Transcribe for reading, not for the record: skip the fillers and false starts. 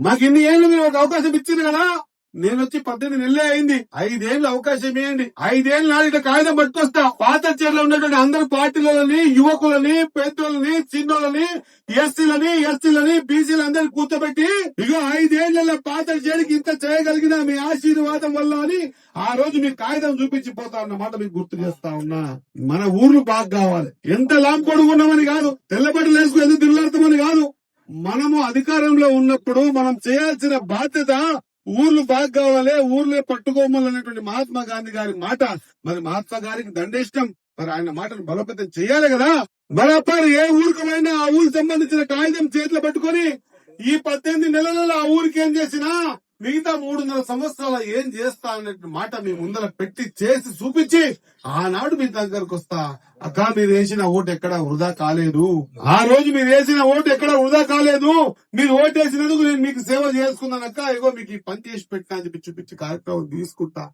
మాకు ఇన్ని ఏళ్ళు మీరు ఒక అవకాశం ఇచ్చింది కదా. నేను వచ్చి 18 నెలలే అయింది. 5 ఏళ్ళు అవకాశం ఇవ్వండి. 5 ఏళ్ళు నాడు ఇట్లా కాగితం పట్టుకొస్తా. పాత చీరలో ఉన్నటువంటి అందరు పార్టీలని, యువకులని, పెద్దోళ్ళని, చిన్నోళ్ళని, ఎస్సీలని, బీసీలు అందరినీ కూర్చోబెట్టి ఇగో 5 ఏళ్ల పాత చీరకి ఇంత చేయగలిగిన మీ ఆశీర్వాదం వల్ల అని ఆ రోజు మీ కాగితం చూపించిపోతా అన్నమాట మీకు గుర్తు చేస్తా ఉన్నా. మన ఊర్లు బాగా కావాలి. ఎంత లాంగ్ పొడుగున్నామని కాదు, తెల్లబట్టలు వేసుకుని ఎందుకు దిల్లాడతామని కాదు. మనము అధికారంలో ఉన్నప్పుడు మనం చేయాల్సిన బాధ్యత ఊర్లు బాగా కావాలి, ఊర్లే పట్టుకోమన్నటువంటి మహాత్మా గాంధీ గారి మాట. మరి మహాత్మా గారికి దండేష్టం. మరి ఆయన మాటను బలోపేతం చేయాలి కదా. బరాబర్ ఏ ఊరికి పోయినా ఆ ఊరికి సంబంధించిన కాగితం చేతిలో పట్టుకొని ఈ 18 నెలలలో ఆ ఊరికి ఏం చేసినా మిగతా 300 సంవత్సరాల ఏం చేస్తా అనే మాట మీ ముందర పెట్టి చేసి చూపించి ఆనాడు మీ దగ్గరకు వస్తా. అక్క మీరు వేసిన ఓటు ఎక్కడ వృధా కాలేదు. ఆ రోజు మీరు వేసిన ఓటు ఎక్కడ వృధా కాలేదు. మీరు ఓటు వేసినందుకు నేను మీకు సేవ చేసుకున్నానక్క. ఇగో మీకు ఈ పని చేసి పెట్టినా అని చెప్పి చూపించి కార్యక్రమం తీసుకుంటా.